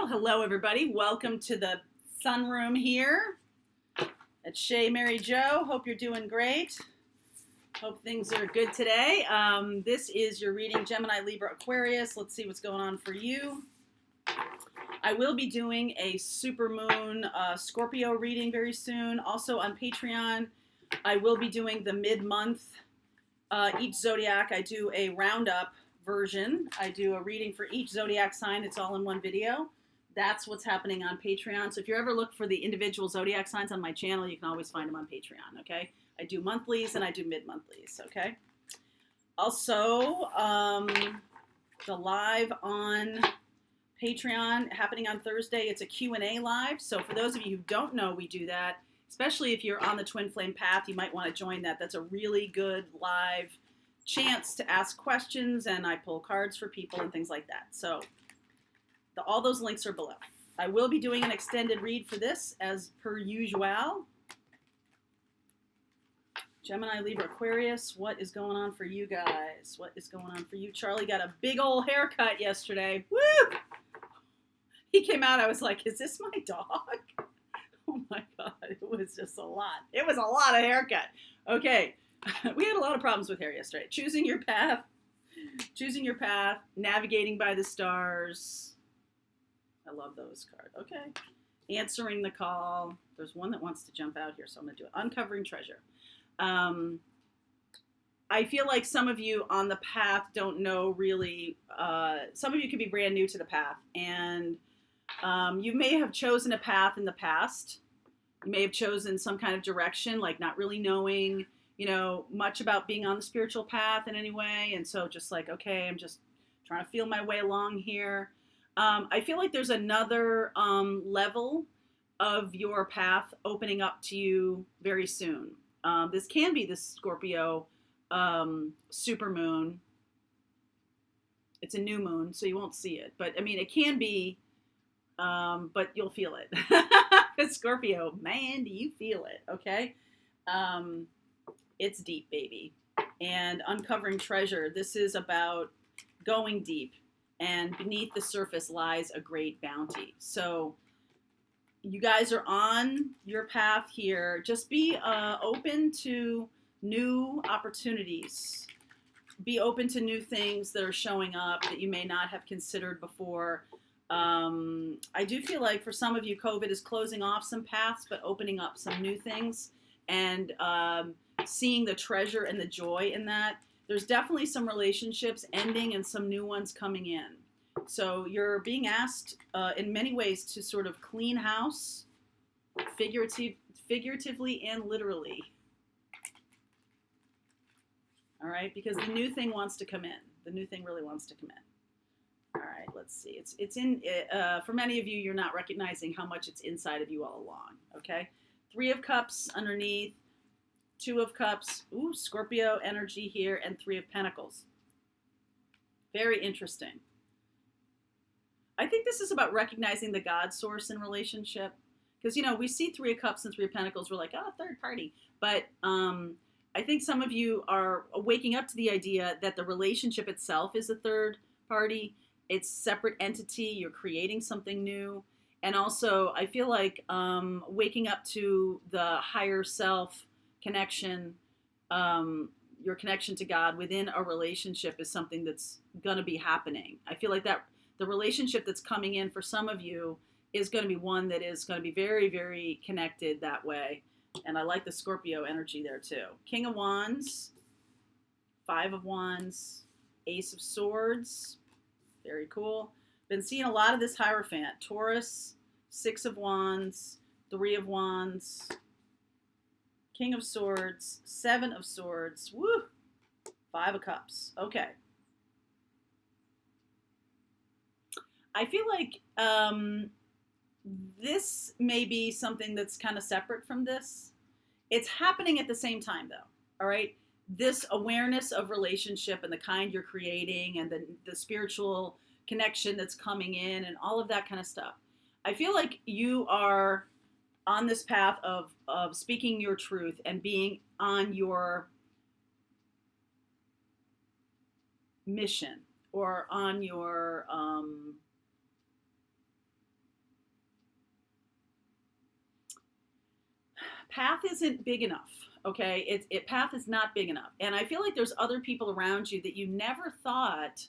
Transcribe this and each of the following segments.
Well, hello everybody. Welcome to the sunroom here at Shea Mary Jo. Hope you're doing great. Hope things are good today. This is your reading, Gemini, Libra, Aquarius. Let's see what's going on for you. I will be doing a supermoon Scorpio reading very soon. Also on Patreon, I will be doing the mid-month. Each zodiac, I do a roundup version. I do a reading for each zodiac sign. It's all in one video. That's what's happening on Patreon. So if you ever look for the individual zodiac signs on my channel, you can always find them on Patreon, okay? I do monthlies and I do mid-monthlies, okay? Also, the live on Patreon happening on Thursday. It's a Q&A live. So for those of you who don't know, we do that. Especially if you're on the Twin Flame path, you might want to join that. That's a really good live chance to ask questions, and I pull cards for people and things like that. So all those links are below. I will be doing an extended read for this as per usual. Gemini, Libra, Aquarius, what is going on for you guys? What is going on for you? Charlie got a big old haircut yesterday. Woo! He came out, I was like, is this my dog? Oh my God, it was just a lot. It was a lot of haircut. Okay, we had a lot of problems with hair yesterday. Choosing your path, navigating by the stars. I love those cards. Okay, answering the call. There's one that wants to jump out here, so I'm going to do it. Uncovering treasure. I feel like some of you on the path don't know really. Some of you could be brand new to the path, and you may have chosen a path in the past. You may have chosen some kind of direction, like not really knowing, much about being on the spiritual path in any way. And so just like, okay, I'm just trying to feel my way along here. I feel like there's another level of your path opening up to you very soon. This can be the Scorpio super moon. It's a new moon, so you won't see it. But I mean, it can be, but you'll feel it. Scorpio, man, do you feel it? Okay. It's deep, baby. And uncovering treasure. This is about going deep, and beneath the surface lies a great bounty. So you guys are on your path here. Just be open to new opportunities. Be open to new things that are showing up that you may not have considered before. I do feel like for some of you, COVID is closing off some paths, but opening up some new things, and seeing the treasure and the joy in that. There's definitely some relationships ending and some new ones coming in. So you're being asked in many ways to sort of clean house, figuratively and literally. All right, because the new thing wants to come in. The new thing really wants to come in. All right, let's see. It's in, for many of you, you're not recognizing how much it's inside of you all along, okay? 3 of Cups underneath, 2 of Cups, ooh, Scorpio energy here, and 3 of Pentacles. Very interesting. I think this is about recognizing the God source in relationship. Because, we see 3 of Cups and 3 of Pentacles, we're like, oh, third party. But I think some of you are waking up to the idea that the relationship itself is a third party. It's separate entity. You're creating something new. And also, I feel like waking up to the higher self connection, your connection to God within a relationship is something that's going to be happening. I feel like that the relationship that's coming in for some of you is going to be one that is going to be very, very connected that way. And I like the Scorpio energy there too. King of Wands, 5 of Wands, Ace of Swords. Very cool. Been seeing a lot of this Hierophant. Taurus, 6 of Wands, 3 of Wands, King of Swords, 7 of Swords, woo, 5 of Cups. Okay. I feel like this may be something that's kind of separate from this. It's happening at the same time, though, all right? This awareness of relationship and the kind you're creating and the spiritual connection that's coming in and all of that kind of stuff. I feel like you are on this path of speaking your truth and being on your mission or on your path isn't big enough. Okay, path is not big enough, and I feel like there's other people around you that you never thought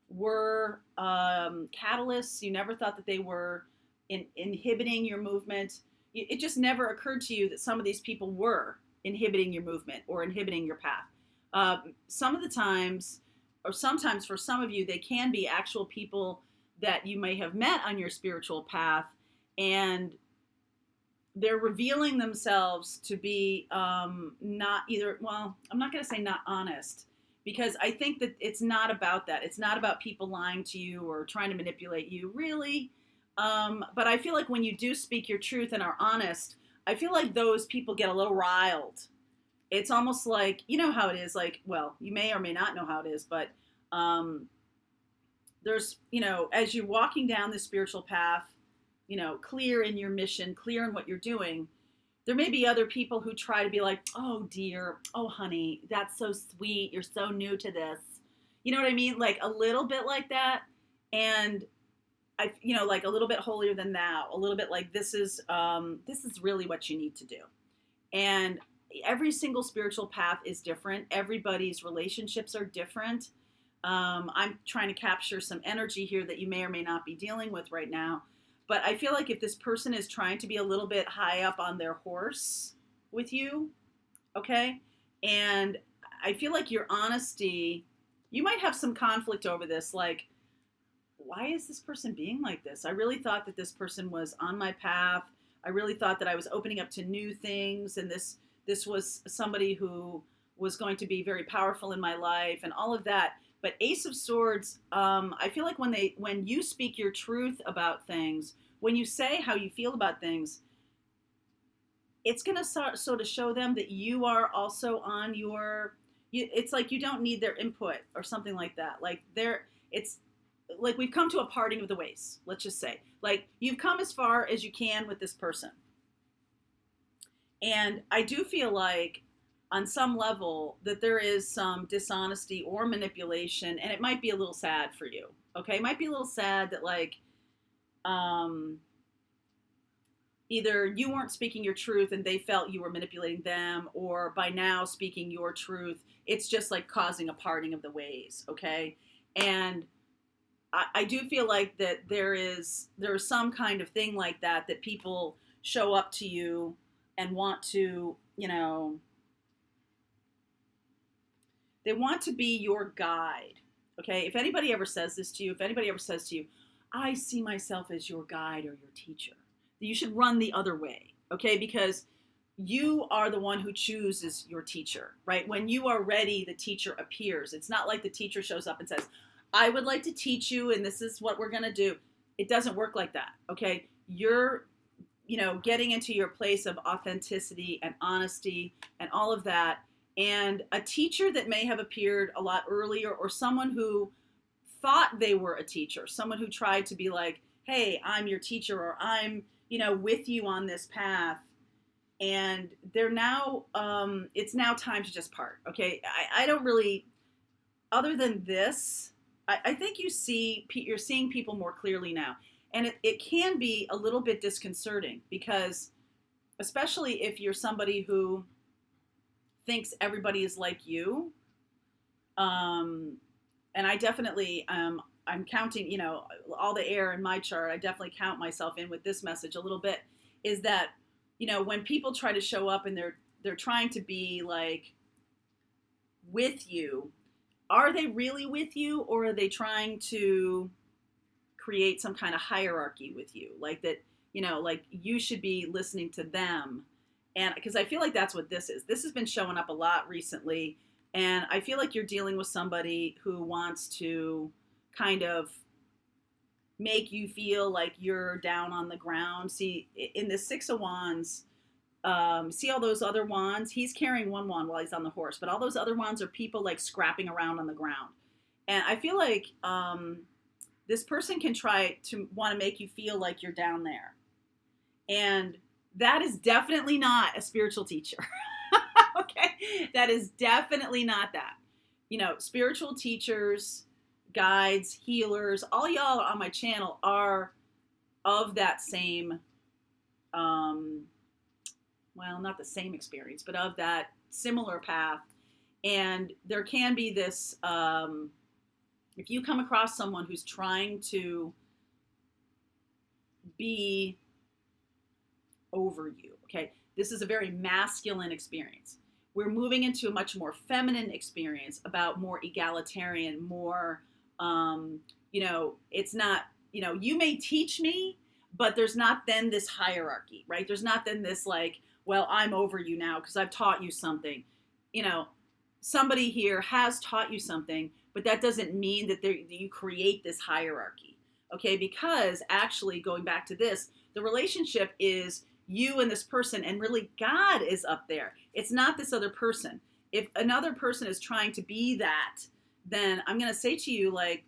were catalysts. You never thought that they were inhibiting your movement. It just never occurred to you that some of these people were inhibiting your movement or inhibiting your path. Some of the times, or sometimes for some of you, they can be actual people that you may have met on your spiritual path, and they're revealing themselves to be not either, well, I'm not going to say not honest, because I think that it's not about that. It's not about people lying to you or trying to manipulate you, really. But I feel like when you do speak your truth and are honest, I feel like those people get a little riled. It's almost like, you know how it is, like, well, you may or may not know how it is, but there's, as you're walking down the spiritual path, clear in your mission, clear in what you're doing, there may be other people who try to be like, oh dear, oh honey, that's so sweet, you're so new to this. You know what I mean? Like a little bit like that. And like a little bit holier than thou, a little bit like this is really what you need to do. And every single spiritual path is different. Everybody's relationships are different. I'm trying to capture some energy here that you may or may not be dealing with right now. But I feel like if this person is trying to be a little bit high up on their horse with you, okay? And I feel like your honesty, you might have some conflict over this, like, why is this person being like this? I really thought that this person was on my path. I really thought that I was opening up to new things, and this was somebody who was going to be very powerful in my life and all of that. But Ace of Swords, I feel like when you speak your truth about things, when you say how you feel about things, it's going to sort of show them that you are also on it's like you don't need their input or something like that. Like it's like we've come to a parting of the ways, let's just say. Like you've come as far as you can with this person. And I do feel like on some level that there is some dishonesty or manipulation, and it might be a little sad for you. Okay, it might be a little sad that like either you weren't speaking your truth and they felt you were manipulating them, or by now speaking your truth, it's just like causing a parting of the ways. Okay, and I do feel like that there is some kind of thing like that people show up to you and want to, they want to be your guide, okay? If anybody ever says this to you, I see myself as your guide or your teacher, you should run the other way, okay? Because you are the one who chooses your teacher, right? When you are ready, the teacher appears. It's not like the teacher shows up and says, I would like to teach you, and this is what we're going to do. It doesn't work like that, okay? You're, getting into your place of authenticity and honesty and all of that. And a teacher that may have appeared a lot earlier, or someone who thought they were a teacher, someone who tried to be like, hey, I'm your teacher, or I'm, with you on this path. And they're now, it's now time to just part, okay? I don't really, other than this, I think you're seeing people more clearly now. And it can be a little bit disconcerting because, especially if you're somebody who thinks everybody is like you, and I definitely, I'm counting, all the air in my chart, I definitely count myself in with this message a little bit, is that, when people try to show up and they're trying to be like with you, are they really with you, or are they trying to create some kind of hierarchy with you? Like that, like you should be listening to them. And because I feel like that's what this is. This has been showing up a lot recently. And I feel like you're dealing with somebody who wants to kind of make you feel like you're down on the ground. See, in the Six of Wands, see all those other wands? He's carrying one wand while he's on the horse, but all those other wands are people like scrapping around on the ground. And I feel like this person can try to want to make you feel like you're down there. And that is definitely not a spiritual teacher. Okay? That is definitely not that. Spiritual teachers, guides, healers, all y'all on my channel are of that same well, not the same experience, but of that similar path. And there can be this, if you come across someone who's trying to be over you, okay, this is a very masculine experience. We're moving into a much more feminine experience, about more egalitarian, more, it's not, you may teach me, but there's not then this hierarchy, right? There's not then this like, well, I'm over you now because I've taught you something. Somebody here has taught you something, but that doesn't mean that you create this hierarchy, okay? Because actually, going back to this, the relationship is you and this person, and really God is up there. It's not this other person. If another person is trying to be that, then I'm going to say to you, like,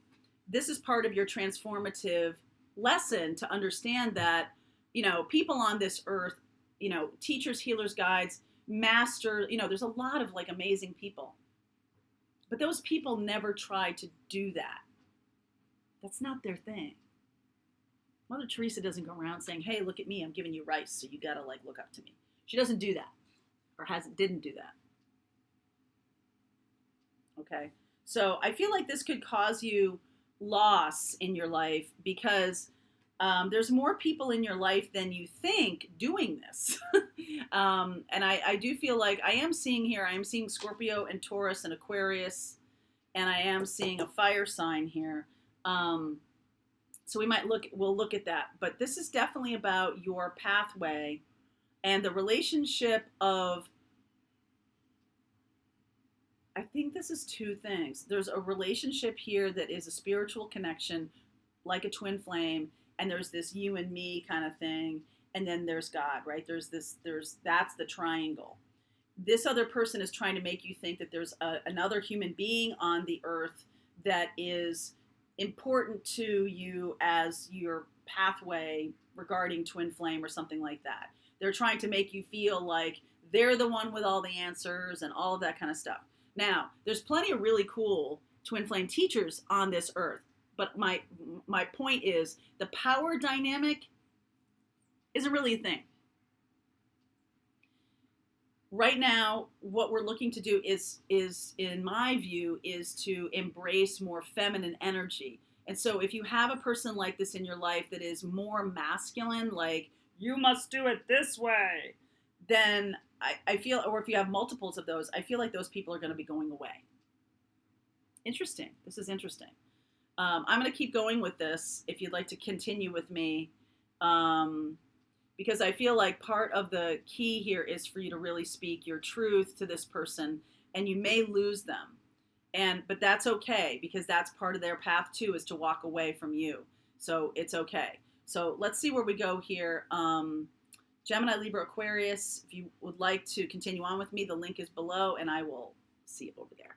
this is part of your transformative lesson to understand that, people on this earth, teachers, healers, guides, master, there's a lot of like amazing people, but those people never try to do that. That's not their thing. Mother Teresa doesn't go around saying, hey, look at me, I'm giving you rice, so you gotta like look up to me. She doesn't do that, or didn't do that. Okay, so I feel like this could cause you loss in your life, because there's more people in your life than you think doing this. And I do feel like I am seeing Scorpio and Taurus and Aquarius, and I am seeing a fire sign here. So we'll look at that. But this is definitely about your pathway and the relationship of, I think this is two things. There's a relationship here that is a spiritual connection, like a twin flame, and there's this you and me kind of thing, and then there's God, right? That's the triangle. This other person is trying to make you think that there's another human being on the earth that is important to you as your pathway regarding twin flame or something like that. They're trying to make you feel like they're the one with all the answers and all of that kind of stuff. Now, there's plenty of really cool twin flame teachers on this earth, but my point is the power dynamic isn't really a thing. Right now, what we're looking to do is in my view, is to embrace more feminine energy. And so if you have a person like this in your life that is more masculine, like, you must do it this way, then I feel, or if you have multiples of those, I feel like those people are going to be going away. Interesting. This is interesting. I'm going to keep going with this if you'd like to continue with me. Because I feel like part of the key here is for you to really speak your truth to this person, and you may lose them. But that's okay, because that's part of their path too, is to walk away from you. So it's okay. So let's see where we go here. Gemini, Libra, Aquarius, if you would like to continue on with me, the link is below, and I will see you over there.